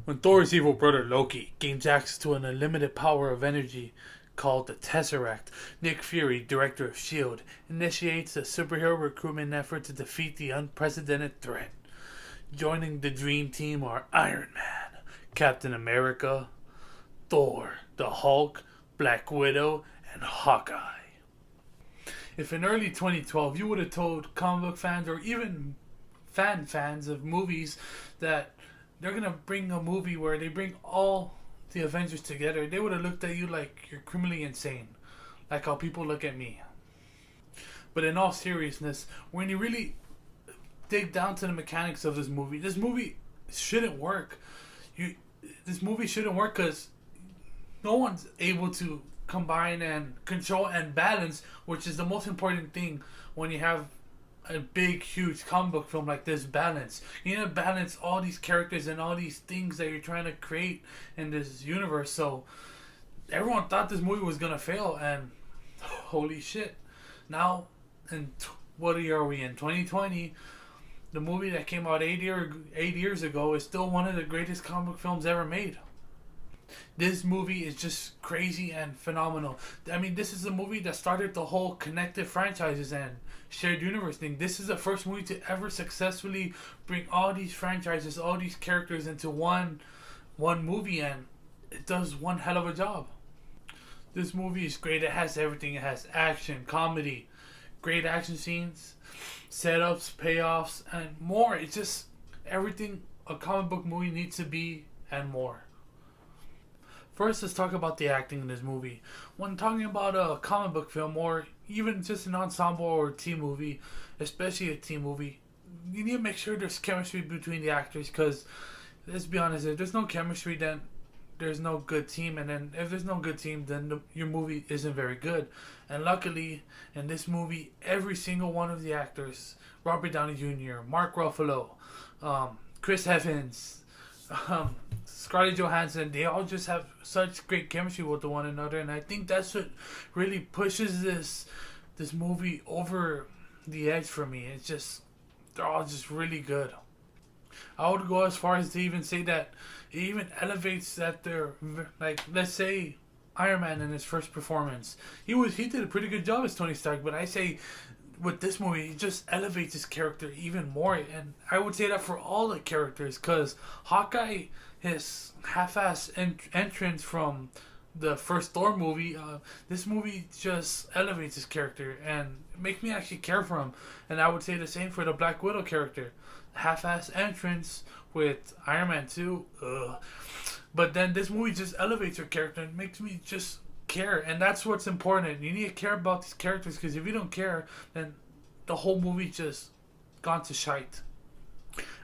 When Thor's evil brother Loki gains access to an unlimited power of energy called the Tesseract, Nick Fury, director of S.H.I.E.L.D., initiates a superhero recruitment effort to defeat the unprecedented threat. Joining the Dream Team are Iron Man, Captain America, Thor, the Hulk, Black Widow, and Hawkeye. If in early 2012 you would have told comic book fans or even fans of movies that they're gonna bring a movie where they bring all the Avengers together, they would have looked at you like you're criminally insane, like how people look at me. But in all seriousness, when you really dig down to the mechanics of this movie shouldn't work. This movie shouldn't work because no one's able to combine and control and balance, which is the most important thing when you have a big, huge comic book film like this. Balance. You need to balance all these characters and all these things that you're trying to create in this universe. So everyone thought this movie was gonna fail, and holy shit! Now, what year are we in? 2020. The movie that came out 8 years ago is still one of the greatest comic book films ever made. This movie is just crazy and phenomenal. I mean, this is the movie that started the whole connected franchises and shared universe thing. This is the first movie to ever successfully bring all these franchises, all these characters into one movie, and it does one hell of a job. This movie is great. It has everything. It has action, comedy, great action scenes, setups, payoffs, and more. It's just everything a comic book movie needs to be and more. First, let's talk about the acting in this movie. When talking about a comic book film or even just an ensemble or a team movie, especially a team movie, you need to make sure there's chemistry between the actors, because let's be honest, if there's no chemistry, then there's no good team, and then if there's no good team, then your movie isn't very good. And luckily, in this movie, every single one of the actors, Robert Downey Jr., Mark Ruffalo, Chris Evans, Scarlett Johansson, they all just have such great chemistry with one another, and I think that's what really pushes this movie over the edge for me. It's just, they're all just really good. I would go as far as to even say that it even elevates that they're, like, let's say Iron Man in his first performance, he did a pretty good job as Tony Stark, but I say with this movie, it just elevates his character even more. And I would say that for all the characters, because Hawkeye, his half-ass entrance from the first Thor movie, this movie just elevates his character and makes me actually care for him. And I would say the same for the Black Widow character. Half-ass entrance with Iron Man 2, but then this movie just elevates her character and makes me just care, and that's what's important. You need to care about these characters, because if you don't care, then the whole movie just gone to shite.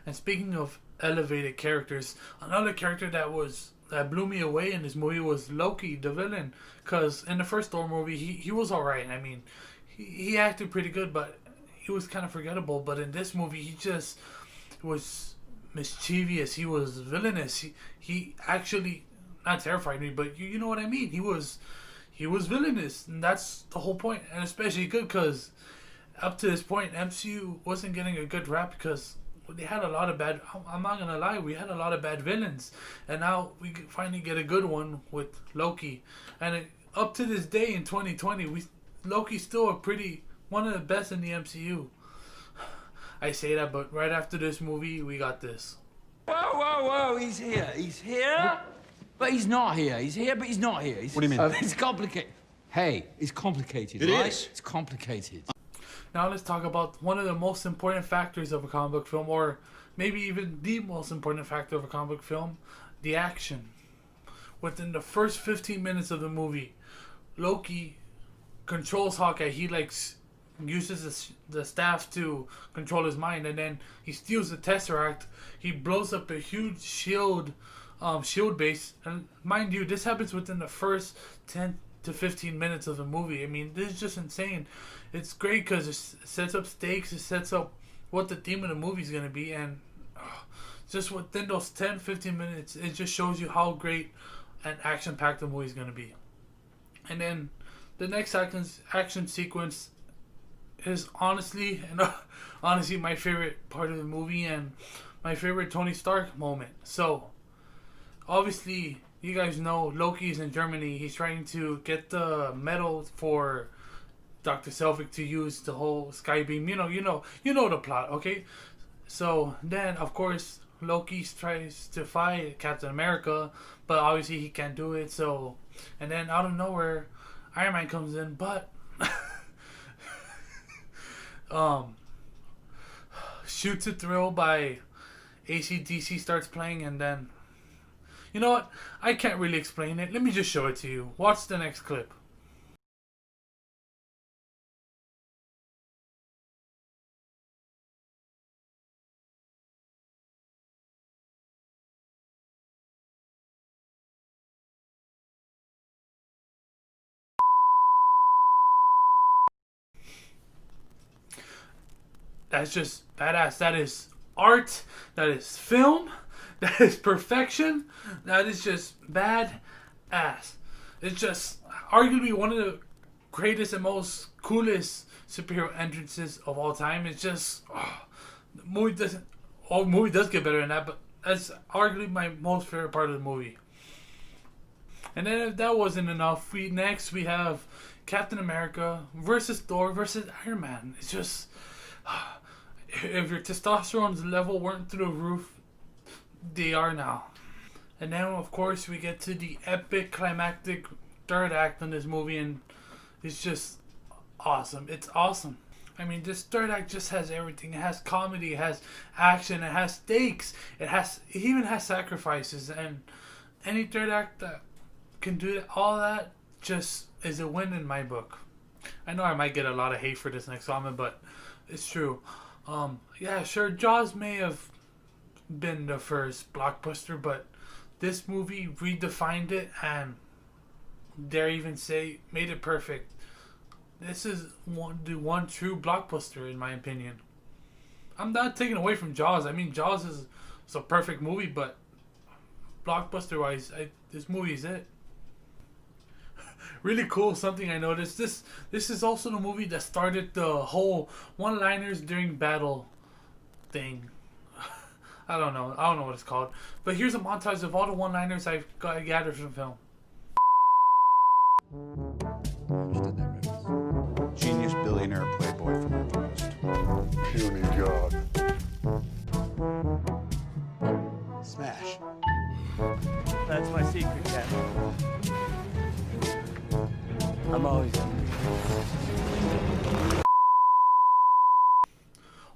And speaking of elevated characters, another character that blew me away in this movie was Loki, the villain. Because in the first Thor movie, he was alright. I mean, he acted pretty good, but he was kind of forgettable. But in this movie, he just was mischievous. He was villainous. He actually not terrified me, but you know what I mean. He was villainous, and that's the whole point. And especially good, because up to this point, MCU wasn't getting a good rap, because they had a lot of bad. I'm not gonna lie, we had a lot of bad villains, and now we finally get a good one with Loki. And up to this day in 2020, Loki's still one of the best in the MCU. I say that, but right after this movie, we got this. Whoa! He's here, but he's not here. He's here, but he's not here. What do you mean? It's complicated. Hey, it's complicated, It right? is. It's complicated. Now let's talk about one of the most important factors of a comic book film, or maybe even the most important factor of a comic book film, the action. Within the first 15 minutes of the movie, Loki controls Hawkeye. He uses the staff to control his mind, and then he steals the Tesseract. He blows up a huge shield base, and mind you, this happens within the first 10 to 15 minutes of the movie. I mean, this is just insane. It's great because it sets up stakes, it sets up what the theme of the movie is going to be, and just within those 10-15 minutes, it just shows you how great and action-packed the movie is going to be. And then the next action sequence is honestly my favorite part of the movie and my favorite Tony Stark moment. So obviously, you guys know Loki's in Germany. He's trying to get the medal for Dr. Selvig to use the whole sky beam. You know the plot, okay? So then, of course, Loki tries to fight Captain America, but obviously he can't do it. So, and then out of nowhere, Iron Man comes in, but Shoot to Thrill by AC/DC starts playing, and then, you know what? I can't really explain it. Let me just show it to you. Watch the next clip. That's just badass. That is art. That is film. That is perfection. That is just bad ass. It's just arguably one of the greatest and most coolest superhero entrances of all time. It's just the movie doesn't. Oh, the movie does get better than that, but that's arguably my most favorite part of the movie. And then if that wasn't enough, we have Captain America versus Thor versus Iron Man. It's just if your testosterone's level weren't through the roof, they are now. And then of course we get to the epic climactic third act in this movie, and it's just awesome. It's awesome. I mean, this third act just has everything. It has comedy, it has action, it has stakes, it even has sacrifices, and any third act that can do that, all that just is a win in my book. I know I might get a lot of hate for this next comment, but it's true. Yeah, sure, Jaws may have been the first blockbuster, but this movie redefined it and dare even say made it perfect. This is the one true blockbuster in my opinion. I'm not taking away from Jaws. I mean, Jaws is a perfect movie, but blockbuster wise, this movie is it. Really cool. Something I noticed. This is also the movie that started the whole one-liners during battle thing. I don't know what it's called. But here's a montage of all the one-liners I gathered from the film. Understood that reference. Genius, billionaire, playboy from the West. Puny god. Smash. That's my secret, Captain. I'm always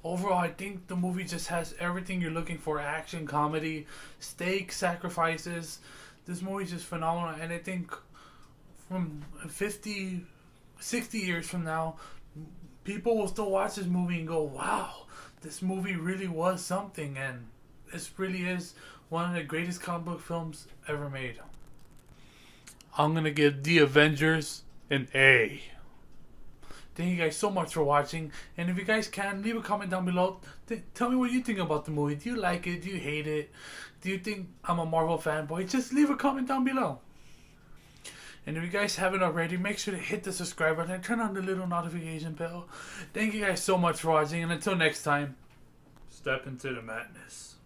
Overall, I think the movie just has everything you're looking for: action, comedy, stakes, sacrifices. This movie's just phenomenal, and I think from 50, 60 years from now, people will still watch this movie and go, wow, this movie really was something, and this really is one of the greatest comic book films ever made. I'm going to give The Avengers an A. Thank you guys so much for watching, and if you guys can, leave a comment down below. Tell me what you think about the movie. Do you like it? Do you hate it? Do you think I'm a Marvel fanboy? Just leave a comment down below. And if you guys haven't already, make sure to hit the subscribe button and turn on the little notification bell. Thank you guys so much for watching, and until next time, step into the madness.